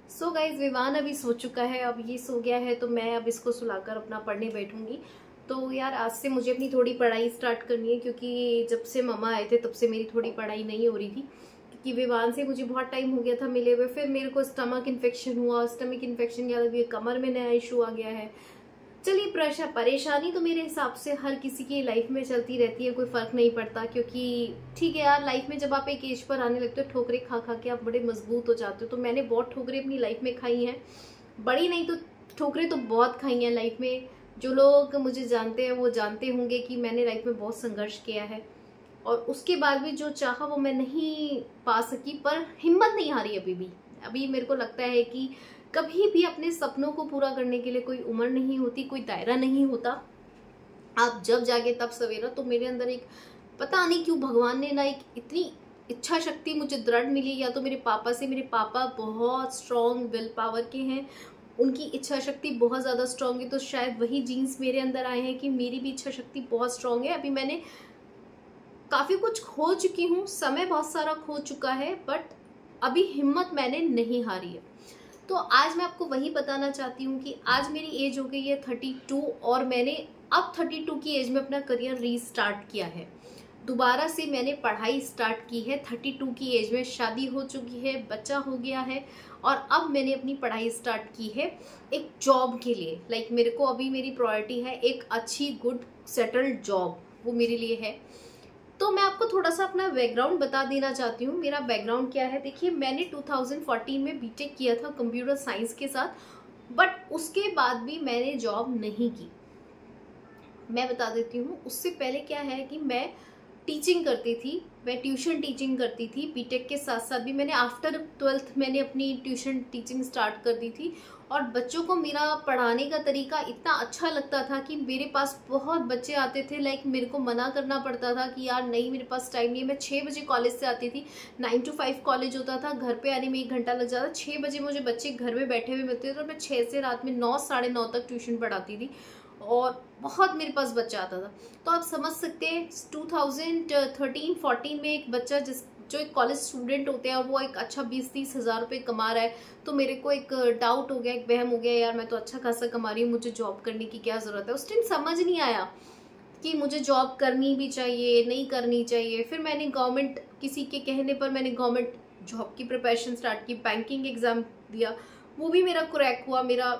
So guys Vivaan अभी सो चुका है। अब ये सो गया है तो मैं अब इसको सुलाकर अपना पढ़ने बैठूंगी। तो यार आज से मुझे अपनी थोड़ी पढ़ाई स्टार्ट करनी है, क्योंकि जब से मामा आए थे तब से मेरी थोड़ी पढ़ाई नहीं हो रही थी, क्योंकि विवान से मुझे बहुत टाइम हो गया था मिले हुए। फिर मेरे को स्टमक इन्फेक्शन हुआ, स्टमक इन्फेक्शन के बाद कमर में नया इशू आ गया है। चलिए परेशानी तो मेरे हिसाब से हर किसी की लाइफ में चलती रहती है, कोई फर्क नहीं पड़ता। क्योंकि ठीक है यार, लाइफ में जब आप एक एज पर आने लगते हो ठोकरें खा खा के आप बड़े मजबूत हो जाते हो। तो मैंने बहुत ठोकरें अपनी लाइफ में खाई हैं, बड़ी नहीं तो ठोकरें तो बहुत खाई हैं लाइफ में। जो लोग मुझे जानते हैं वो जानते होंगे कि मैंने लाइफ में बहुत संघर्ष किया है, और उसके बाद भी जो चाहा वो मैं नहीं पा सकी। पर हिम्मत नहीं हारी अभी भी। अभी मेरे को लगता है कि कभी भी अपने सपनों को पूरा करने के लिए कोई उम्र नहीं होती, कोई दायरा नहीं होता। आप जब जागे तब सवेरा। तो मेरे अंदर एक पता नहीं क्यों भगवान ने ना एक इतनी इच्छा शक्ति मुझे दृढ़ मिली, या तो मेरे पापा से। मेरे पापा बहुत स्ट्रॉन्ग विल पावर के हैं, उनकी इच्छा शक्ति बहुत ज़्यादा स्ट्रॉन्ग है। तो शायद वही जीन्स मेरे अंदर आए हैं कि मेरी भी इच्छा शक्ति बहुत स्ट्रॉन्ग है। अभी मैंने काफ़ी कुछ खो चुकी हूँ, समय बहुत सारा खो चुका है, बट अभी हिम्मत मैंने नहीं हारी है। तो आज मैं आपको वही बताना चाहती हूँ कि आज मेरी एज हो गई है 32, और मैंने अब 32 की एज में अपना करियर रीस्टार्ट किया है। दोबारा से मैंने पढ़ाई स्टार्ट की है। 32 की एज में शादी हो चुकी है, बच्चा हो गया है, और अब मैंने अपनी पढ़ाई स्टार्ट की है एक जॉब के लिए। मेरे को अभी मेरी प्रायोरिटी है एक अच्छी गुड सेटल्ड जॉब, वो मेरे लिए है। तो मैं आपको थोड़ा सा अपना बैकग्राउंड बता देना चाहती हूँ। मेरा बैकग्राउंड क्या है, देखिए मैंने 2014 में बीटेक किया था कंप्यूटर साइंस के साथ, बट उसके बाद भी मैंने जॉब नहीं की। मैं बता देती हूँ उससे पहले क्या है कि मैं टीचिंग करती थी, मैं ट्यूशन टीचिंग करती थी। बीटेक के साथ साथ भी मैंने आफ्टर 12th मैंने अपनी ट्यूशन टीचिंग स्टार्ट कर दी थी। और बच्चों को मेरा पढ़ाने का तरीका इतना अच्छा लगता था कि मेरे पास बहुत बच्चे आते थे। मेरे को मना करना पड़ता था कि यार नहीं, मेरे पास टाइम नहीं है। मैं 6 बजे कॉलेज से आती थी, 9 to 5 कॉलेज होता था, घर पे आने में 1 घंटा लग जाता। 6 बजे मुझे बच्चे घर में बैठे हुए मिलते थे, और मैं 6 से रात में 9 साढ़े 9 तक ट्यूशन पढ़ाती थी, और बहुत मेरे पास बच्चा आता था। तो आप समझ सकते हैं 2013-14 में एक बच्चा जो एक कॉलेज स्टूडेंट होते हैं और वो एक अच्छा 20-30 हज़ार रुपये कमा रहा है, तो मेरे को एक डाउट हो गया, एक वहम हो गया, यार मैं तो अच्छा खासा कमा रही हूँ, मुझे जॉब करने की क्या ज़रूरत है। उस टाइम समझ नहीं आया कि मुझे जॉब करनी भी चाहिए नहीं करनी चाहिए। फिर मैंने गवर्नमेंट, किसी के कहने पर मैंने गवर्नमेंट जॉब की प्रिपरेशन स्टार्ट की, बैंकिंग एग्ज़ाम दिया, वो भी मेरा क्रैक हुआ। मेरा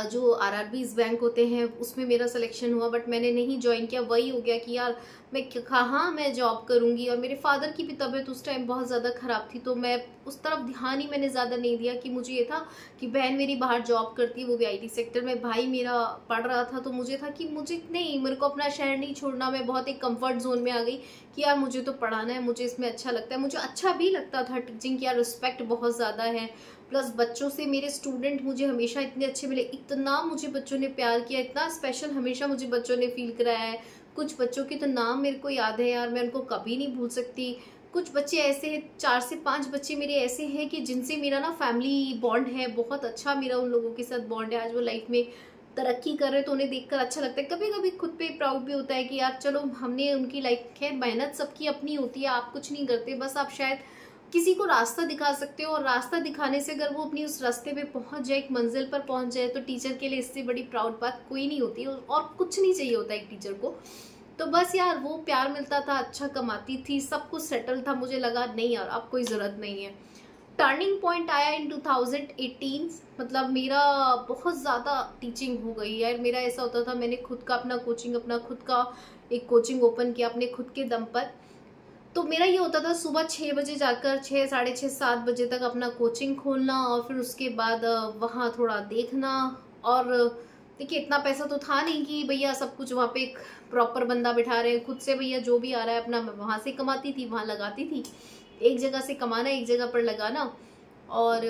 जो आरआरबीज बैंक होते हैं उसमें मेरा सिलेक्शन हुआ, बट मैंने नहीं ज्वाइन किया। वही हो गया कि यार मैं कहाँ मैं जॉब करूँगी, और मेरे फादर की भी तबीयत उस टाइम बहुत ज़्यादा ख़राब थी, तो मैं उस तरफ ध्यान ही मैंने ज़्यादा नहीं दिया। कि मुझे ये था कि बहन मेरी बाहर जॉब करती है, वो भी आईटी सेक्टर में, भाई मेरा पढ़ रहा था, तो मुझे था कि मुझे नहीं, मेरे को अपना शहर नहीं छोड़ना। मैं बहुत एक कम्फर्ट जोन में आ गई कि यार मुझे तो पढ़ाना है, मुझे इसमें अच्छा लगता है। मुझे अच्छा भी लगता था टीचिंग की, यार रिस्पेक्ट बहुत ज़्यादा है। प्लस बच्चों से मेरे स्टूडेंट मुझे हमेशा इतने अच्छे मिले, इतना मुझे बच्चों ने प्यार किया, इतना स्पेशल हमेशा मुझे बच्चों ने फील कराया है। कुछ बच्चों के तो नाम मेरे को याद है यार, मैं उनको कभी नहीं भूल सकती। कुछ बच्चे ऐसे हैं, 4 से 5 बच्चे मेरे ऐसे हैं कि जिनसे मेरा ना फैमिली बॉन्ड है बहुत अच्छा, मेरा उन लोगों के साथ बॉन्ड है। आज वो लाइफ में तरक्की कर रहे हैं तो उन्हें देखकर अच्छा लगता है। कभी कभी खुद पे प्राउड भी होता है कि यार चलो हमने उनकी लाइफ, खैर मेहनत सबकी अपनी होती है, आप कुछ नहीं करते, बस आप शायद किसी को रास्ता दिखा सकते हो, और रास्ता दिखाने से अगर वो अपनी उस रास्ते पे पहुंच जाए, एक मंजिल पर पहुंच जाए, तो टीचर के लिए इससे बड़ी प्राउड बात कोई नहीं होती, और कुछ नहीं चाहिए होता एक टीचर को। तो बस यार वो प्यार मिलता था, अच्छा कमाती थी, सब कुछ सेटल था। मुझे लगा नहीं यार अब कोई ज़रूरत नहीं है। टर्निंग पॉइंट आया इन 2018, मतलब मेरा बहुत ज़्यादा टीचिंग हो गई यार। मेरा ऐसा होता था, मैंने खुद का अपना कोचिंग, अपना खुद का एक कोचिंग ओपन किया अपने खुद के दम पर। तो मेरा ये होता था सुबह 6 बजे जाकर 6, साढ़े 6, 7 बजे तक अपना कोचिंग खोलना, और फिर उसके बाद वहाँ थोड़ा देखना। और देखिए इतना पैसा तो था नहीं कि भैया सब कुछ वहाँ पे एक प्रॉपर बंदा बिठा रहे हैं। खुद से भैया जो भी आ रहा है अपना वहाँ से कमाती थी, वहाँ लगाती थी। एक जगह से कमाना, एक जगह पर लगाना, और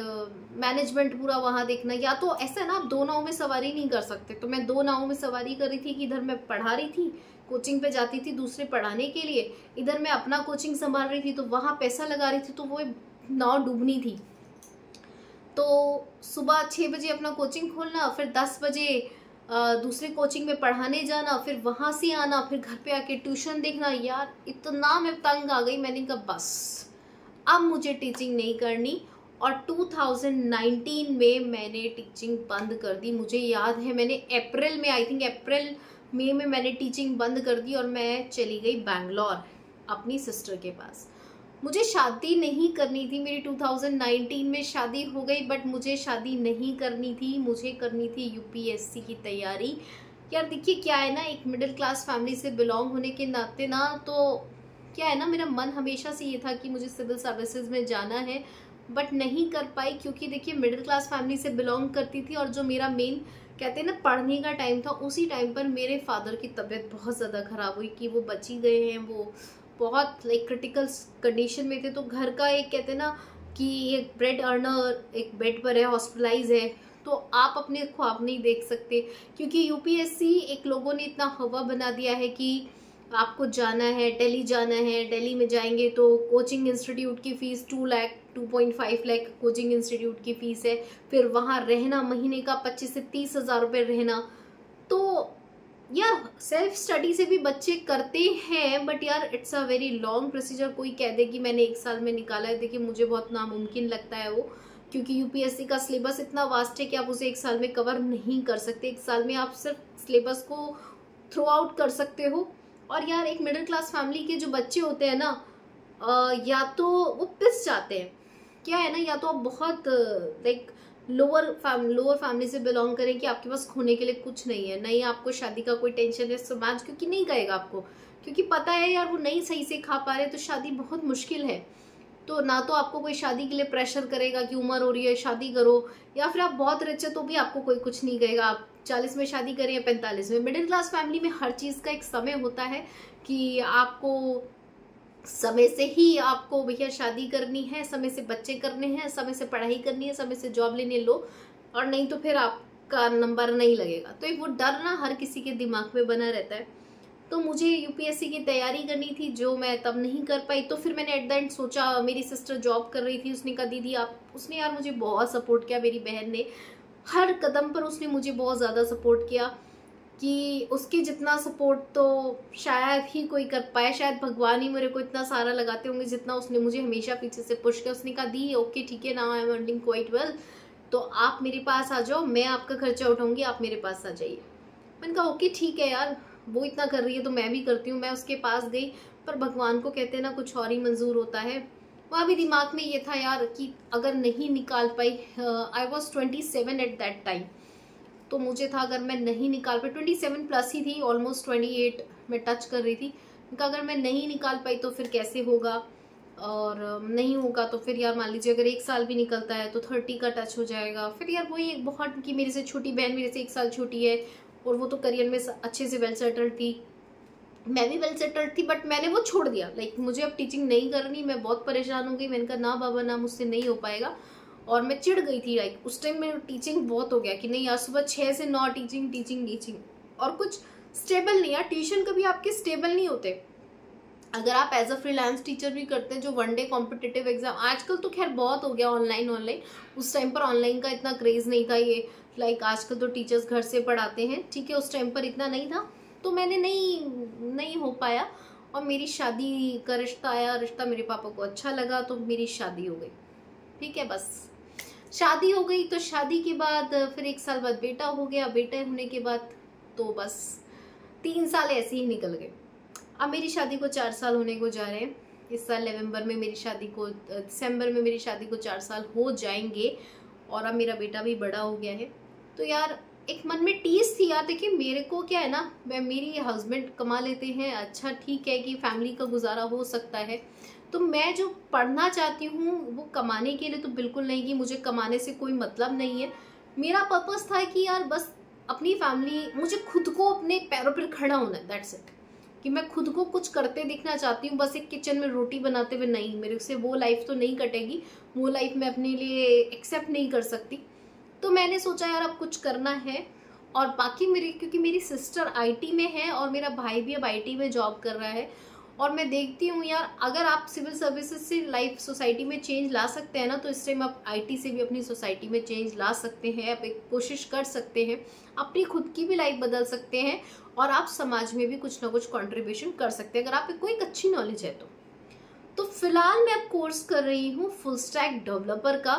मैनेजमेंट पूरा वहाँ देखना। या तो ऐसा ना, आप 2 नाव में सवारी नहीं कर सकते। तो मैं 2 नाव में सवारी कर रही थी कि इधर मैं पढ़ा रही थी, कोचिंग पे जाती थी दूसरे पढ़ाने के लिए, इधर मैं अपना कोचिंग संभाल रही थी, तो वहाँ पैसा लगा रही थी, तो वो नाव डूबनी थी। तो सुबह 6 बजे अपना कोचिंग खोलना, फिर 10 बजे दूसरे कोचिंग में पढ़ाने जाना, फिर वहाँ से आना, फिर घर पे आके ट्यूशन देखना। यार इतना मैं तंग आ गई, मैंने कहा बस अब मुझे टीचिंग नहीं करनी, और 2019 में मैंने टीचिंग बंद कर दी। मुझे याद है मैंने अप्रैल में, आई थिंक अप्रैल मई में मैंने टीचिंग बंद कर दी और मैं चली गई बैंगलोर अपनी सिस्टर के पास। मुझे शादी नहीं करनी थी, मेरी 2019 में शादी हो गई, बट मुझे शादी नहीं करनी थी, मुझे करनी थी यूपीएससी की तैयारी। यार देखिए क्या है ना, एक मिडिल क्लास फैमिली से बिलोंग होने के नाते ना, तो क्या है ना, मेरा मन हमेशा से ये था कि मुझे सिविल सर्विसेज में जाना है, बट नहीं कर पाई क्योंकि देखिए मिडिल क्लास फैमिली से बिलोंग करती थी और जो मेरा मेन कहते हैं ना पढ़ने का टाइम था, उसी टाइम पर मेरे फादर की तबीयत बहुत ज़्यादा ख़राब हुई कि वो बची गए हैं, वो बहुत लाइक क्रिटिकल कंडीशन में थे। तो घर का एक कहते हैं ना कि एक ब्रेड अर्नर एक बेड पर है, हॉस्पिटलाइज है, तो आप अपने ख्वाब नहीं देख सकते क्योंकि यूपीएससी एक लोगों ने इतना हवा बना दिया है कि आपको जाना है, दिल्ली जाना है, दिल्ली में जाएंगे तो कोचिंग इंस्टीट्यूट की fees 2 lakh 2.5 lakh coaching institute की फ़ीस है, फिर वहाँ रहना महीने का 25 से 30 हज़ार रुपये रहना। तो यार सेल्फ स्टडी से भी बच्चे करते हैं, बट यार it's a very long procedure. कोई कह दे कि मैंने 1 साल में निकाला है, देखिए मुझे बहुत नामुमकिन लगता है वो, क्योंकि यूपीएससी का सिलेबस इतना वास्ट है कि आप उसे 1 साल में कवर नहीं कर सकते। 1 साल में आप सिर्फ सिलेबस को थ्रू आउट कर सकते हो। और यार एक मिडिल क्लास फैमिली के जो बच्चे होते हैं ना, या तो वो पिस जाते हैं, क्या है ना, या तो आप बहुत लाइक लोअर फैमिली से बिलोंग करें कि आपके पास खोने के लिए कुछ नहीं है, नहीं आपको शादी का कोई टेंशन है, समाज क्योंकि नहीं कहेगा आपको, क्योंकि पता है यार वो नहीं सही से खा पा रहे, तो शादी बहुत मुश्किल है। तो ना तो आपको कोई शादी के लिए प्रेशर करेगा कि उम्र हो रही है शादी करो, या फिर आप बहुत रिच है तो भी आपको कोई कुछ नहीं कहेगा, आप 40 में शादी करें या 45 में। मिडिल क्लास फैमिली में हर चीज़ का एक समय होता है कि आपको समय से ही आपको भैया शादी करनी है, समय से बच्चे करने हैं, समय से पढ़ाई करनी है, समय से जॉब लेने लो, और नहीं तो फिर आपका नंबर नहीं लगेगा। तो एक वो डर ना हर किसी के दिमाग में बना रहता है। तो मुझे यूपीएससी की तैयारी करनी थी जो मैं तब नहीं कर पाई। तो फिर मैंने एट द एंड सोचा, मेरी सिस्टर जॉब कर रही थी, उसने कहा दीदी आप, उसने यार मुझे बहुत सपोर्ट किया, मेरी बहन ने हर कदम पर उसने मुझे बहुत ज़्यादा सपोर्ट किया कि उसके जितना सपोर्ट तो शायद ही कोई कर पाए, शायद भगवान ही मेरे को इतना सारा लगाते होंगे जितना उसने मुझे हमेशा पीछे से पुश किया। उसने कहा दी ओके ठीक है, now I am earning quite well, तो आप मेरे पास आ जाओ, मैं आपका खर्चा उठाऊंगी, आप मेरे पास आ जाइए। मैंने कहा ओके ठीक है यार, वो इतना कर रही है तो मैं भी करती हूँ। मैं उसके पास गई, पर भगवान को कहते हैं ना कुछ और ही मंजूर होता है। वहाँ भी दिमाग में ये था यार कि अगर नहीं निकाल पाई, I was 27 at that time, तो मुझे था अगर मैं नहीं निकाल पाई, 27 प्लस ही थी, ऑलमोस्ट 28 में टच कर रही थी। अगर मैं नहीं निकाल पाई तो फिर कैसे होगा, और नहीं होगा तो फिर यार मान लीजिए अगर 1 साल भी निकलता है तो 30 का टच हो जाएगा। फिर यार वही एक बहुत कि मेरे से छोटी बहन मेरे से 1 साल छोटी है, और वो तो करियर में अच्छे से वेल सेटल्ड थी, मैं भी वेल सेटल्ड थी, बट मैंने वो छोड़ दिया। लाइक मुझे अब टीचिंग नहीं करनी, मैं बहुत परेशान हो गई। मैंने कहा ना बाबा ना, मुझसे नहीं हो पाएगा, और मैं चिढ़ गई थी। लाइक उस टाइम में टीचिंग बहुत हो गया कि नहीं यार सुबह 6 से 9 टीचिंग टीचिंग टीचिंग, और कुछ स्टेबल नहीं। यार ट्यूशन कभी आपके स्टेबल नहीं होते। अगर आप एज अ फ्रीलांस टीचर भी करते हैं जो 1 डे कॉम्पिटिटिव एग्जाम, आजकल तो खैर बहुत हो गया ऑनलाइन, उस टाइम पर ऑनलाइन का इतना क्रेज नहीं था। ये लाइक आजकल तो टीचर्स घर से पढ़ाते हैं, ठीक है, उस टाइम पर इतना नहीं था, तो मैंने नहीं हो पाया। और मेरी शादी का रिश्ता आया, रिश्ता मेरे पापा को अच्छा लगा, तो मेरी शादी हो गई, ठीक है, बस शादी हो गई। तो शादी के बाद फिर 1 साल बाद बेटा हो गया, बेटा होने के बाद तो बस 3 साल ऐसे ही निकल गए। अब मेरी शादी को 4 साल होने को जा रहे हैं। इस साल नवंबर में मेरी शादी को, दिसंबर में मेरी शादी को 4 साल हो जाएंगे, और अब मेरा बेटा भी बड़ा हो गया है। तो यार एक मन में टीस थी यार, देखिए मेरे को क्या है ना, मेरी हस्बैंड कमा लेते हैं, अच्छा ठीक है कि फैमिली का गुजारा हो सकता है, तो मैं जो पढ़ना चाहती हूँ वो कमाने के लिए तो बिल्कुल नहीं, कि मुझे कमाने से कोई मतलब नहीं है। मेरा पर्पस था कि यार बस अपनी फैमिली, मुझे खुद को अपने पैरों पर खड़ा होना है, दैट्स इट, कि मैं खुद को कुछ करते दिखना चाहती हूँ। बस एक किचन में रोटी बनाते हुए नहीं, मेरे से वो लाइफ तो नहीं कटेगी, वो लाइफ मैं अपने लिए एक्सेप्ट नहीं कर सकती। तो मैंने सोचा यार अब कुछ करना है। और बाकी क्योंकि मेरी सिस्टर आईटी में है और मेरा भाई भी अब आईटी में जॉब कर रहा है, और मैं देखती हूँ यार अगर आप सिविल सर्विसेज से लाइफ सोसाइटी में चेंज ला सकते हैं ना, तो इस टाइम आप आईटी से भी अपनी सोसाइटी में चेंज ला सकते हैं। आप एक कोशिश कर सकते हैं, अपनी खुद की भी लाइफ बदल सकते हैं, और आप समाज में भी कुछ ना कुछ कंट्रीब्यूशन कर सकते हैं अगर आप कोई एक अच्छी नॉलेज है तो फिलहाल मैं अब कोर्स कर रही हूँ फुल स्टैक डेवलपर का।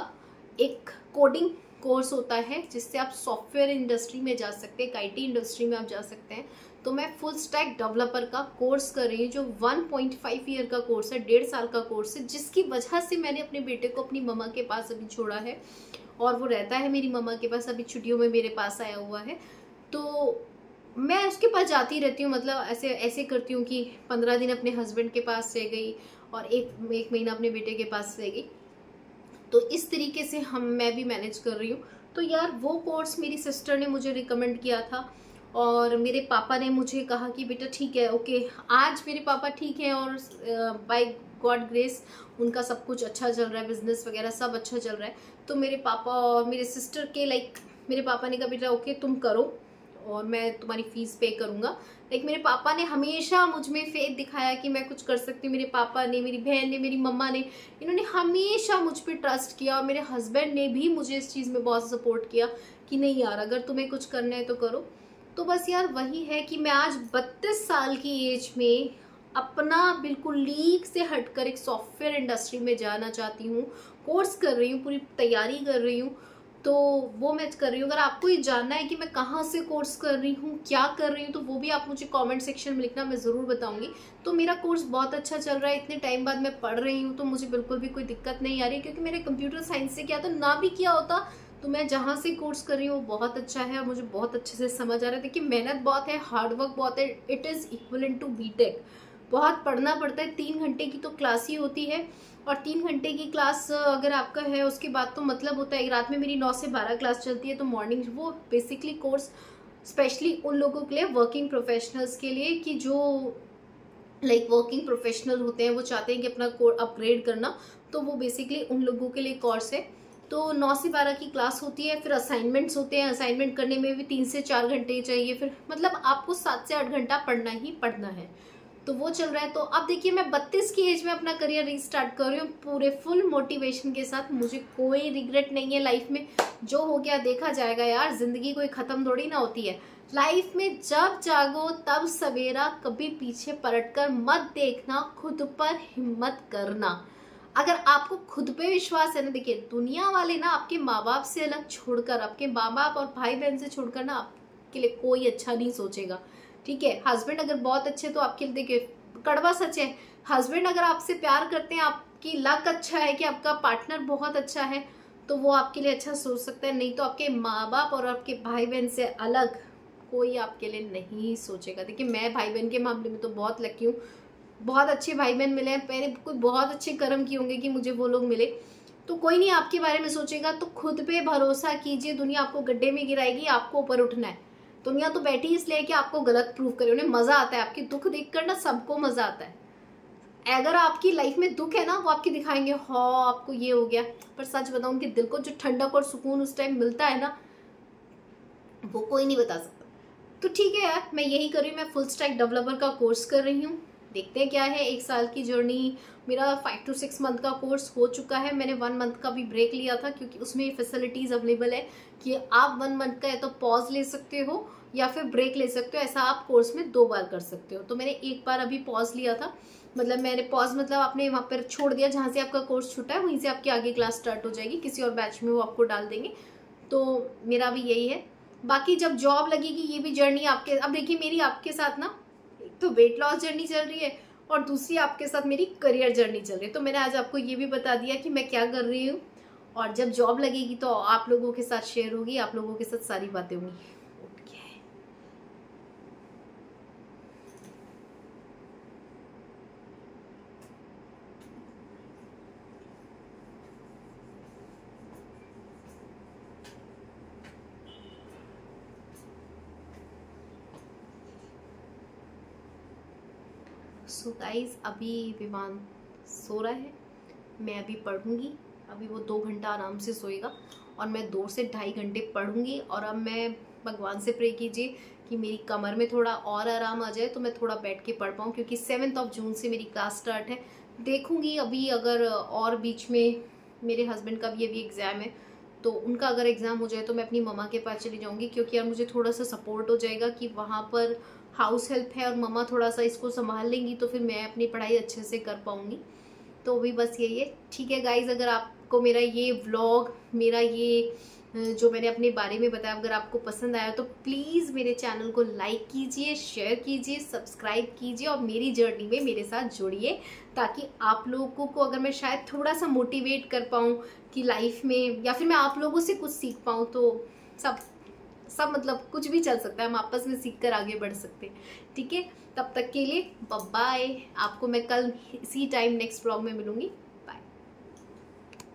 एक कोडिंग कोर्स होता है जिससे आप सॉफ्टवेयर इंडस्ट्री में जा सकते हैं, आईटी इंडस्ट्री में आप जा सकते हैं। तो मैं फुल स्टैक डेवलपर का कोर्स कर रही हूँ जो 1.5 ईयर का कोर्स है, 1.5 साल का कोर्स है, जिसकी वजह से मैंने अपने बेटे को अपनी मम्मा के पास अभी छोड़ा है और वो रहता है मेरी मम्मा के पास, अभी छुट्टियों में मेरे पास आया हुआ है। तो मैं उसके पास जाती रहती हूँ, मतलब ऐसे ऐसे करती हूँ कि 15 दिन अपने हस्बैंड के पास रह गई और एक महीना अपने बेटे के पास रह गई। तो इस तरीके से मैं भी मैनेज कर रही हूँ। तो यार वो कोर्स मेरी सिस्टर ने मुझे रिकमेंड किया था और मेरे पापा ने मुझे कहा कि बेटा ठीक है, ओके। आज मेरे पापा ठीक है और बाय गॉड ग्रेस उनका सब कुछ अच्छा चल रहा है, बिजनेस वगैरह सब अच्छा चल रहा है। तो मेरे पापा और मेरे सिस्टर के मेरे पापा ने कहा बेटा ओके तुम करो और मैं तुम्हारी फीस पे करूँगा। मेरे पापा ने हमेशा मुझ में फेथ दिखाया कि मैं कुछ कर सकती हूँ। मेरे पापा ने, मेरी बहन ने, मेरी मम्मा ने, इन्होंने हमेशा मुझ पे ट्रस्ट किया और मेरे हस्बैंड ने भी मुझे इस चीज़ में बहुत सपोर्ट किया कि नहीं यार अगर तुम्हें कुछ करना है तो करो। तो बस यार वही है कि मैं आज 32 साल की एज में अपना बिल्कुल लीग से हटकर एक सॉफ्टवेयर इंडस्ट्री में जाना चाहती हूँ। कोर्स कर रही हूँ, पूरी तैयारी कर रही हूँ, तो वो मैं कर रही हूँ। अगर आपको ये जानना है कि मैं कहाँ से कोर्स कर रही हूँ, क्या कर रही हूँ, तो वो भी आप मुझे कमेंट सेक्शन में लिखना, मैं ज़रूर बताऊंगी। तो मेरा कोर्स बहुत अच्छा चल रहा है, इतने टाइम बाद मैं पढ़ रही हूँ तो मुझे बिल्कुल भी कोई दिक्कत नहीं आ रही, क्योंकि मैंने कंप्यूटर साइंस से किया था। ना भी किया होता तो मैं जहाँ से कोर्स कर रही हूँ वो बहुत अच्छा है और मुझे बहुत अच्छे से समझ आ रहा है। देखिए मेहनत बहुत है, हार्डवर्क बहुत है, it is equivalent to BTech. बहुत पढ़ना पड़ता है, 3 घंटे की तो क्लास ही होती है और 3 घंटे की क्लास अगर आपका है उसके बाद तो मतलब होता है रात में मेरी 9 से 12 क्लास चलती है। तो मॉर्निंग वो बेसिकली कोर्स स्पेशली उन लोगों के लिए, वर्किंग प्रोफेशनल्स के लिए, कि जो वर्किंग प्रोफेशनल होते हैं, वो चाहते हैं कि अपना कोर्स अपग्रेड करना, तो वो बेसिकली उन लोगों के लिए कोर्स है। तो 9 से 12 की क्लास होती है, फिर असाइनमेंट्स होते हैं, असाइनमेंट करने में भी 3 से 4 घंटे चाहिए, फिर मतलब आपको 7 से 8 घंटा पढ़ना ही पढ़ना है। तो वो चल रहा है। तो अब देखिए मैं 32 की एज में अपना करियर रीस्टार्ट कर रही हूँ पूरे फुल मोटिवेशन के साथ। मुझे कोई रिग्रेट नहीं है लाइफ में, जो हो गया देखा जाएगा यार, जिंदगी कोई खत्म थोड़ी ना होती है। लाइफ में जब जागो तब सवेरा, कभी पीछे पलटकर मत देखना, खुद पर हिम्मत करना। अगर आपको खुद पे विश्वास है ना, देखिए दुनिया वाले ना आपके माँ बाप से अलग छोड़कर, आपके माँ बाप और भाई बहन से छोड़कर ना आपके लिए कोई अच्छा नहीं सोचेगा, ठीक है। हस्बैंड अगर बहुत अच्छे तो आपके लिए, देखिए कड़वा सच है, हस्बैंड अगर आपसे प्यार करते हैं, आपकी लक अच्छा है कि आपका पार्टनर बहुत अच्छा है, तो वो आपके लिए अच्छा सोच सकता है। नहीं तो आपके माँ बाप और आपके भाई बहन से अलग कोई आपके लिए नहीं सोचेगा। देखिए मैं भाई बहन के मामले में तो बहुत लकी हूँ, बहुत अच्छे भाई बहन मिले हैं। मैंने कोई बहुत अच्छे कर्म किए होंगे कि मुझे वो लोग मिले। तो कोई नहीं आपके बारे में सोचेगा, तो खुद पे भरोसा कीजिए। दुनिया आपको गड्ढे में गिराएगी, आपको ऊपर उठना है। दुनिया तो बैठी इसलिए कि आपको गलत प्रूव करे, उन्हें मजा आता है आपकी दुख देखकर ना, सबको मजा आता है। अगर आपकी लाइफ में दुख है ना, वो आपके दिखाएंगे हाँ आपको ये हो गया, पर सच बताऊं उनके दिल को जो ठंडक और सुकून उस टाइम मिलता है ना, वो कोई नहीं बता सकता। तो ठीक है यार, मैं यही कर रही हूँ, मैं फुल स्टैक डेवलपर का कोर्स कर रही हूँ। देखते हैं क्या है, 1 साल की जर्नी, मेरा 5 to 6 मंथ का कोर्स हो चुका है। मैंने 1 मंथ का भी ब्रेक लिया था, क्योंकि उसमें फैसिलिटीज़ अवेलेबल है कि आप 1 मंथ का है तो पॉज ले सकते हो या फिर ब्रेक ले सकते हो। ऐसा आप कोर्स में 2 बार कर सकते हो। तो मैंने 1 बार अभी पॉज लिया था, मतलब मैंने पॉज मतलब आपने वहाँ पर छोड़ दिया, जहाँ से आपका कोर्स छूटा है वहीं से आपकी आगे क्लास स्टार्ट हो जाएगी, किसी और बैच में वो आपको डाल देंगे। तो मेरा भी यही है। बाकी जब जॉब लगेगी ये भी जर्नी आपके, अब देखिए मेरी आपके साथ ना, एक तो वेट लॉस जर्नी चल रही है और दूसरी आपके साथ मेरी करियर जर्नी चल रही है। तो मैंने आज आपको ये भी बता दिया कि मैं क्या कर रही हूँ, और जब जॉब लगेगी तो आप लोगों के साथ शेयर होगी, आप लोगों के साथ सारी बातें होंगी। सो गाइज अभी विमान सो रहा है, मैं अभी पढ़ूंगी। अभी वो 2 घंटा आराम से सोएगा और मैं 2 से 2.5 घंटे पढ़ूंगी। और अब मैं भगवान से प्रे कीजिए कि मेरी कमर में थोड़ा और आराम आ जाए, तो मैं थोड़ा बैठ के पढ़ पाऊँ, क्योंकि 7 जून से मेरी क्लास स्टार्ट है। देखूंगी अभी अगर और बीच में मेरे हस्बैंड का भी अभी एग्ज़ाम है, तो उनका अगर एग्ज़ाम हो जाए तो मैं अपनी मम्मा के पास चली जाऊँगी, क्योंकि यार मुझे थोड़ा सा सपोर्ट हो जाएगा कि वहाँ पर हाउस हेल्प है और मम्मा थोड़ा सा इसको संभाल लेंगी, तो फिर मैं अपनी पढ़ाई अच्छे से कर पाऊँगी। तो अभी बस यही है। ठीक है गाइज, अगर आपको मेरा ये व्लॉग, मेरा ये जो मैंने अपने बारे में बताया, अगर आपको पसंद आया तो प्लीज़ मेरे चैनल को लाइक कीजिए, शेयर कीजिए, सब्सक्राइब कीजिए और मेरी जर्नी में मेरे साथ जुड़िए, ताकि आप लोगों को अगर मैं शायद थोड़ा सा मोटिवेट कर पाऊँ कि लाइफ में, या फिर मैं आप लोगों से कुछ सीख पाऊँ, तो सब मतलब कुछ भी चल सकता है, हम आपस में सीख कर आगे बढ़ सकते हैं। ठीक है, तब तक के लिए बाय बाय। आपको मैं कल इसी टाइम नेक्स्ट व्लॉग में मिलूंगी।